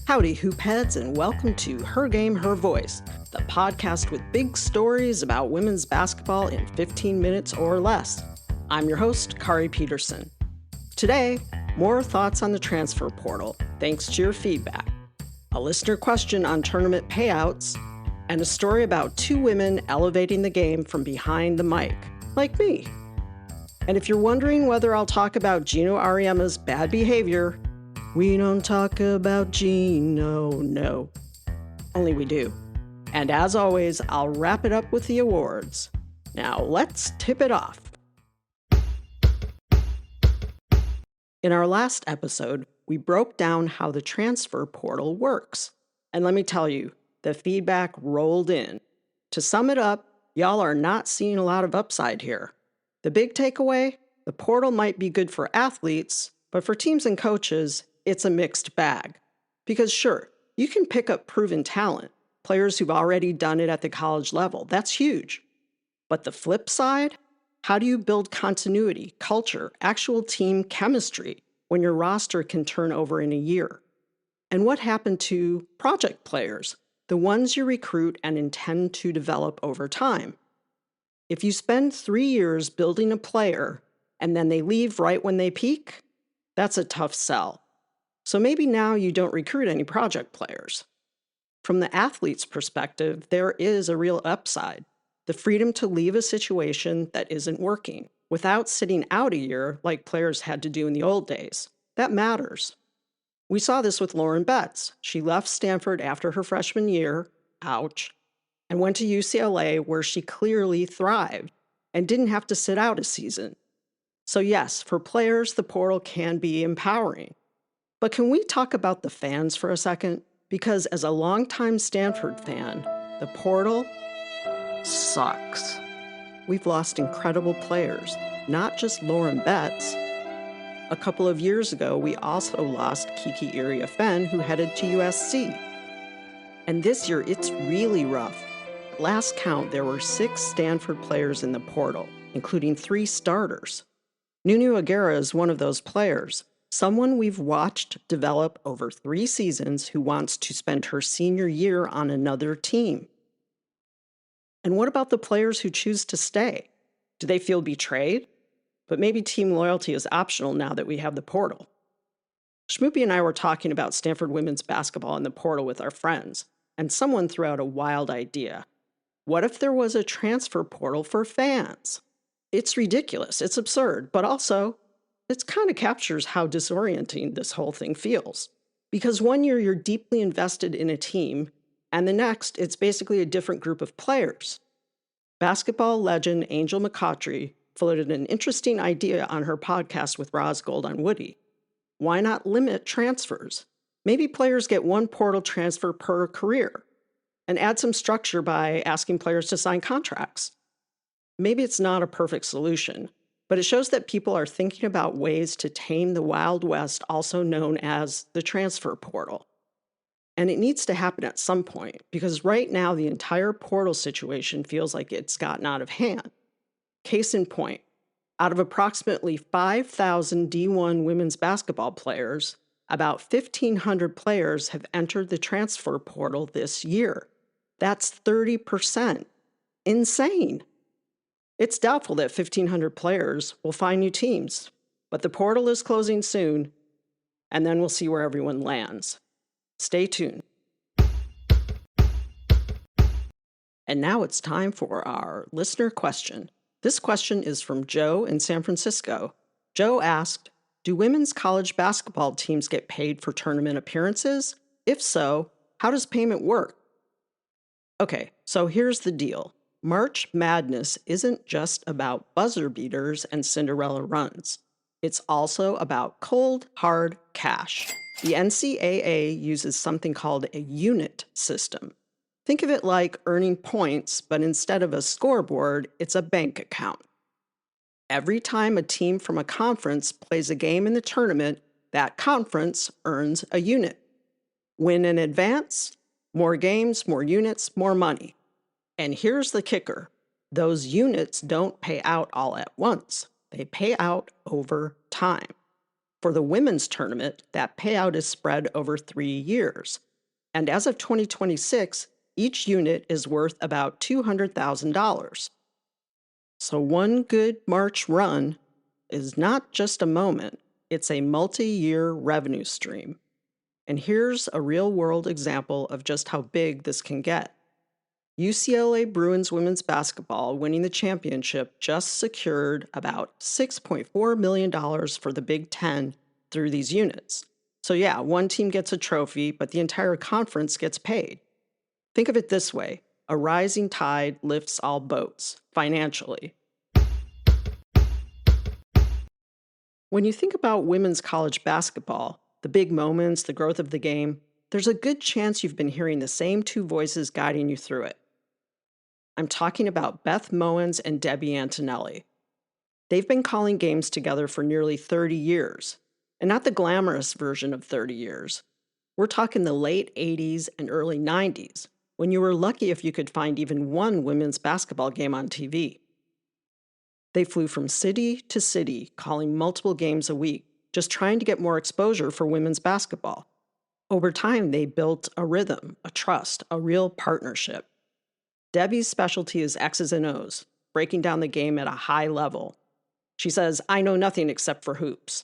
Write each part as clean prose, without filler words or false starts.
Howdy, hoopheads, and welcome to Her Game, Her Voice, the podcast with big stories about women's basketball in 15 minutes or less. I'm your host, Kari Peterson. Today, more thoughts on the transfer portal, thanks to your feedback, a listener question on tournament payouts, and a story about two women elevating the game from behind the mic, like me. And if you're wondering whether I'll talk about Geno Auriemma's bad behavior, we don't talk about Geno, no. Only we do. And as always, I'll wrap it up with the awards. Now let's tip it off. In our last episode, we broke down how the transfer portal works. And let me tell you, the feedback rolled in. To sum it up, y'all are not seeing a lot of upside here. The big takeaway, the portal might be good for athletes, but for teams and coaches, it's a mixed bag. Because sure, you can pick up proven talent, players who've already done it at the college level. That's huge. But the flip side? How do you build continuity, culture, actual team chemistry when your roster can turn over in a year? And what happened to project players, the ones you recruit and intend to develop over time? If you spend 3 years building a player and then they leave right when they peak, that's a tough sell. So maybe now you don't recruit any project players. From the athlete's perspective, there is a real upside. The freedom to leave a situation that isn't working without sitting out a year like players had to do in the old days. That matters. We saw this with Lauren Betts. She left Stanford after her freshman year, ouch, and went to UCLA where she clearly thrived and didn't have to sit out a season. So yes, for players, the portal can be empowering. But can we talk about the fans for a second? Because as a longtime Stanford fan, the portal sucks. We've lost incredible players, not just Lauren Betts. A couple of years ago, we also lost Kiki Iriafen, who headed to USC. And this year, it's really rough. Last count, there were 6 Stanford players in the portal, including 3 starters. Nunu Aguera is one of those players, someone we've watched develop over 3 seasons who wants to spend her senior year on another team. And what about the players who choose to stay? Do they feel betrayed? But maybe team loyalty is optional now that we have the portal. Shmoopy and I were talking about Stanford women's basketball in the portal with our friends, and someone threw out a wild idea. What if there was a transfer portal for fans? It's ridiculous, it's absurd, but also, it kind of captures how disorienting this whole thing feels. Because one year you're deeply invested in a team, and the next, it's basically a different group of players. Basketball legend Angel McCoughtry floated an interesting idea on her podcast with Rosgold on Woody. Why not limit transfers? Maybe players get 1 portal transfer per career, and add some structure by asking players to sign contracts. Maybe it's not a perfect solution, but it shows that people are thinking about ways to tame the Wild West, also known as the transfer portal. And it needs to happen at some point, because right now the entire portal situation feels like it's gotten out of hand. Case in point, out of approximately 5,000 D1 women's basketball players, about 1,500 players have entered the transfer portal this year. That's 30%. Insane. It's doubtful that 1,500 players will find new teams, but the portal is closing soon, and then we'll see where everyone lands. Stay tuned. And now it's time for our listener question. This question is from Joe in San Francisco. Joe asked, do women's college basketball teams get paid for tournament appearances? If so, how does payment work? Okay, so here's the deal. March Madness isn't just about buzzer beaters and Cinderella runs. It's also about cold, hard cash. The NCAA uses something called a unit system. Think of it like earning points, but instead of a scoreboard, it's a bank account. Every time a team from a conference plays a game in the tournament, that conference earns a unit. Win in advance, more games, more units, more money. And here's the kicker. Those units don't pay out all at once. They pay out over time. For the women's tournament, that payout is spread over 3 years. And as of 2026, each unit is worth about $200,000. So one good March run is not just a moment, it's a multi-year revenue stream. And here's a real-world example of just how big this can get. UCLA Bruins women's basketball winning the championship just secured about $6.4 million for the Big Ten through these units. So yeah, one team gets a trophy, but the entire conference gets paid. Think of it this way: a rising tide lifts all boats, financially. When you think about women's college basketball, the big moments, the growth of the game, there's a good chance you've been hearing the same two voices guiding you through it. I'm talking about Beth Mowins and Debbie Antonelli. They've been calling games together for nearly 30 years, and not the glamorous version of 30 years. We're talking the late 80s and early 90s, when you were lucky if you could find even one women's basketball game on TV. They flew from city to city, calling multiple games a week, just trying to get more exposure for women's basketball. Over time, they built a rhythm, a trust, a real partnership. Debbie's specialty is X's and O's, breaking down the game at a high level. She says, "I know nothing except for hoops."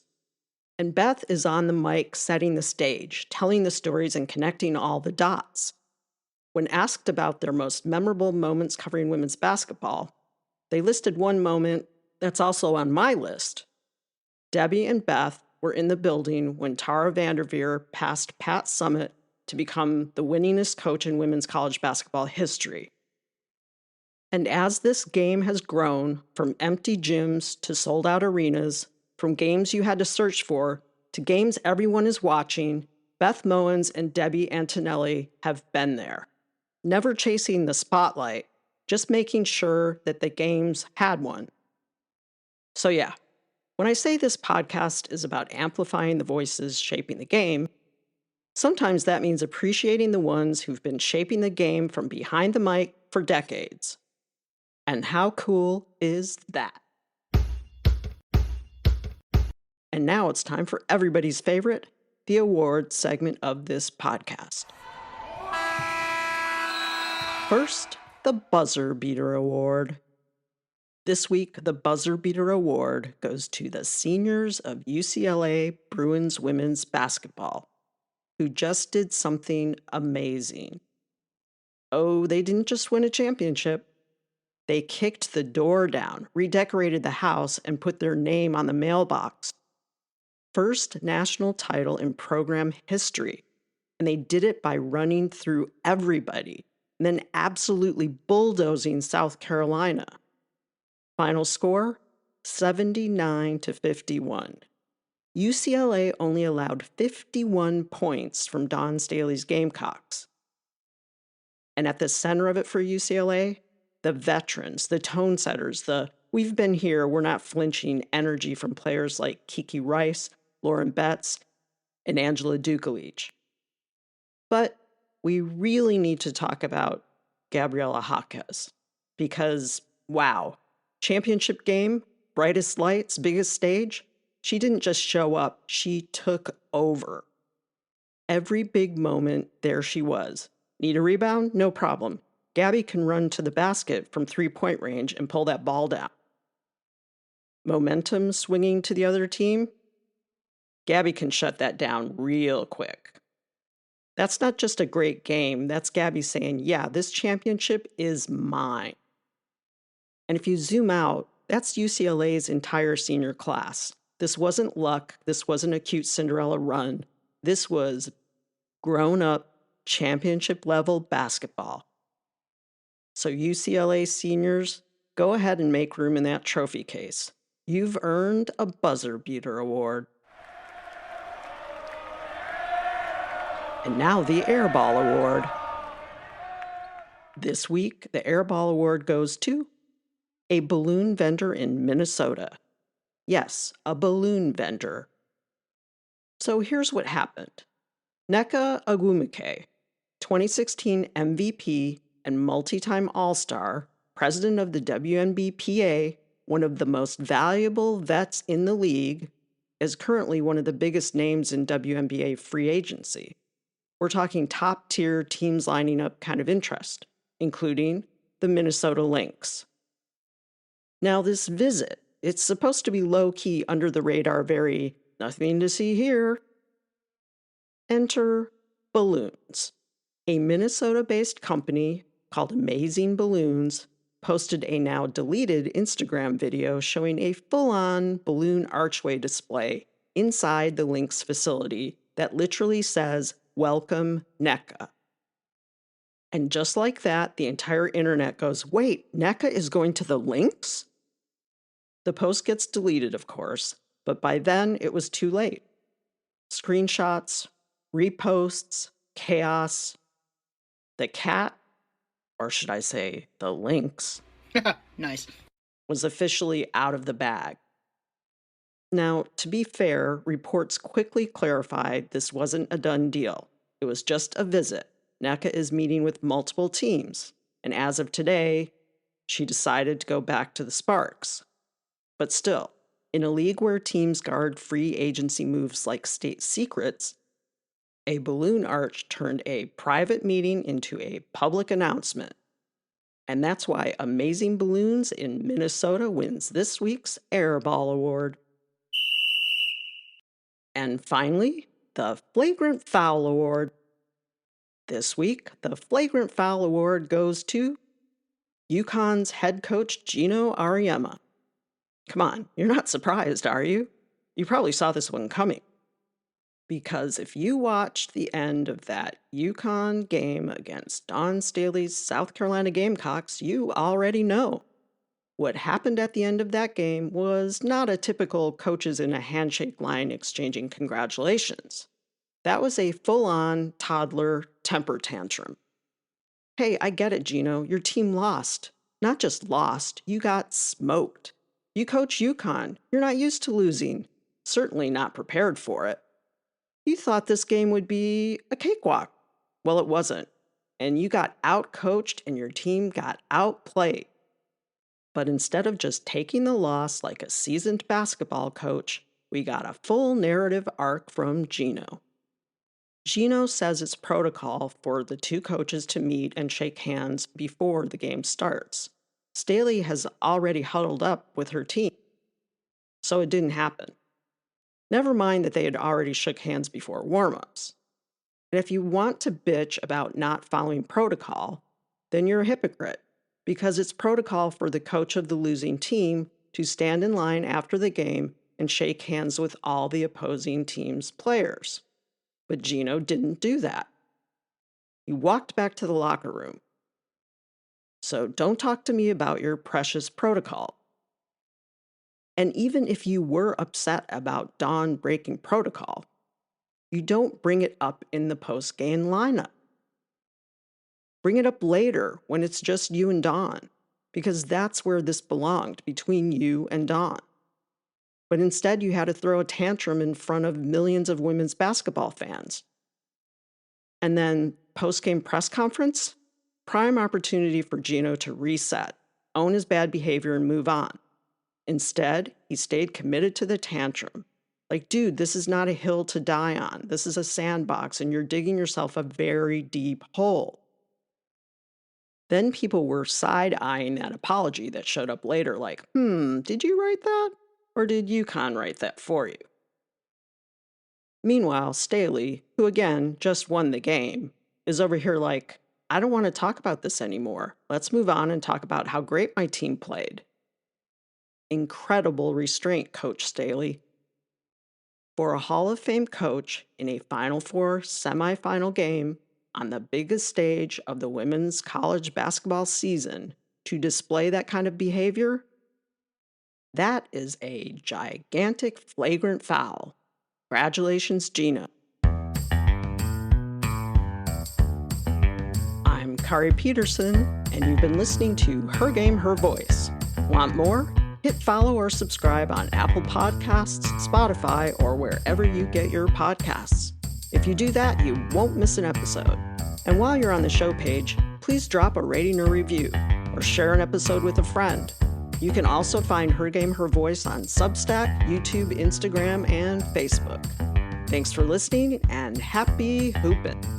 And Beth is on the mic setting the stage, telling the stories and connecting all the dots. When asked about their most memorable moments covering women's basketball, they listed one moment that's also on my list. Debbie and Beth were in the building when Tara Vanderveer passed Pat Summitt to become the winningest coach in women's college basketball history. And as this game has grown from empty gyms to sold-out arenas, from games you had to search for to games everyone is watching, Beth Mowins and Debbie Antonelli have been there. Never chasing the spotlight, just making sure that the games had one. So yeah, when I say this podcast is about amplifying the voices shaping the game, sometimes that means appreciating the ones who've been shaping the game from behind the mic for decades. And how cool is that? And now it's time for everybody's favorite, the awards segment of this podcast. First, the Buzzer Beater Award. This week, the Buzzer Beater Award goes to the seniors of UCLA Bruins women's basketball, who just did something amazing. Oh, they didn't just win a championship. They kicked the door down, redecorated the house, and put their name on the mailbox. First national title in program history. And they did it by running through everybody, and then absolutely bulldozing South Carolina. Final score, 79-51. UCLA only allowed 51 points from Dawn Staley's Gamecocks. And at the center of it for UCLA, the veterans, the tone setters, the "we've been here, we're not flinching" energy from players like Kiki Rice, Lauren Betts, and Angela Dukalich. But we really need to talk about Gabriela Jaquez, because, wow, championship game, brightest lights, biggest stage, she didn't just show up, she took over. Every big moment, there she was. Need a rebound? No problem. Gabby can run to the basket from three-point range and pull that ball down. Momentum swinging to the other team? Gabby can shut that down real quick. That's not just a great game, that's Gabby saying, yeah, this championship is mine. And if you zoom out, that's UCLA's entire senior class. This wasn't luck, this wasn't a cute Cinderella run. This was grown-up, championship-level basketball. So UCLA seniors, go ahead and make room in that trophy case. You've earned a Buzzer Beater Award. And now the Airball Award. This week, the Airball Award goes to a balloon vendor in Minnesota. Yes, a balloon vendor. So here's what happened. Nneka Ogwumike, 2016 MVP and multi-time All-Star, president of the WNBPA, one of the most valuable vets in the league, is currently one of the biggest names in WNBA free agency. We're talking top-tier teams lining up kind of interest, including the Minnesota Lynx. Now, this visit, it's supposed to be low-key, under the radar, very nothing to see here. Enter Balloons. A Minnesota-based company called Amazing Balloons posted a now deleted Instagram video showing a full-on balloon archway display inside the Lynx facility that literally says, "Welcome, NECA." And just like that, the entire internet goes, wait, NECA is going to the Lynx? The post gets deleted, of course, but by then it was too late. Screenshots, reposts, chaos. The cat, or should I say the Lynx, Nice. was officially out of the bag. Now, to be fair, reports quickly clarified this wasn't a done deal. It was just a visit. NECA is meeting with multiple teams, and as of today, she decided to go back to the Sparks. But still, in a league where teams guard free agency moves like state secrets, a balloon arch turned a private meeting into a public announcement. And that's why Amazing Balloons in Minnesota wins this week's Airball Award. And finally, the Flagrant Foul Award. This week, the Flagrant Foul Award goes to UConn's head coach Geno Auriemma. Come on, you're not surprised, are you? You probably saw this one coming. Because if you watched the end of that UConn game against Dawn Staley's South Carolina Gamecocks, you already know. What happened at the end of that game was not a typical coaches in a handshake line exchanging congratulations. That was a full-on toddler temper tantrum. Hey, I get it, Geno. Your team lost. Not just lost, you got smoked. You coach UConn. You're not used to losing. Certainly not prepared for it. You thought this game would be a cakewalk. Well, it wasn't. And you got out-coached and your team got outplayed. But instead of just taking the loss like a seasoned basketball coach, we got a full narrative arc from Geno. Geno says it's protocol for the two coaches to meet and shake hands before the game starts. Staley has already huddled up with her team, so it didn't happen. Never mind that they had already shook hands before warm-ups. And if you want to bitch about not following protocol, then you're a hypocrite, because it's protocol for the coach of the losing team to stand in line after the game and shake hands with all the opposing team's players. But Geno didn't do that. He walked back to the locker room. So don't talk to me about your precious protocol. And even if you were upset about Dawn breaking protocol, you don't bring it up in the post-game lineup. Bring it up later when it's just you and Dawn, because that's where this belonged, between you and Dawn. But instead, you had to throw a tantrum in front of millions of women's basketball fans. And then post-game press conference? Prime opportunity for Geno to reset, own his bad behavior, and move on. Instead, he stayed committed to the tantrum. Like, dude, this is not a hill to die on. This is a sandbox, and you're digging yourself a very deep hole. Then people were side-eyeing that apology that showed up later, like, did you write that? Or did UConn write that for you? Meanwhile, Staley, who again just won the game, is over here like, I don't want to talk about this anymore. Let's move on and talk about how great my team played. Incredible restraint, Coach Staley. For a Hall of Fame coach in a Final Four semifinal game on the biggest stage of the women's college basketball season to display that kind of behavior, that is a gigantic flagrant foul. Congratulations, Geno. I'm Kari Peterson, and you've been listening to Her Game, Her Voice. Want more? Hit follow or subscribe on Apple Podcasts, Spotify, or wherever you get your podcasts. If you do that, you won't miss an episode. And while you're on the show page, please drop a rating or review, or share an episode with a friend. You can also find Her Game, Her Voice on Substack, YouTube, Instagram, and Facebook. Thanks for listening, and happy hoopin'.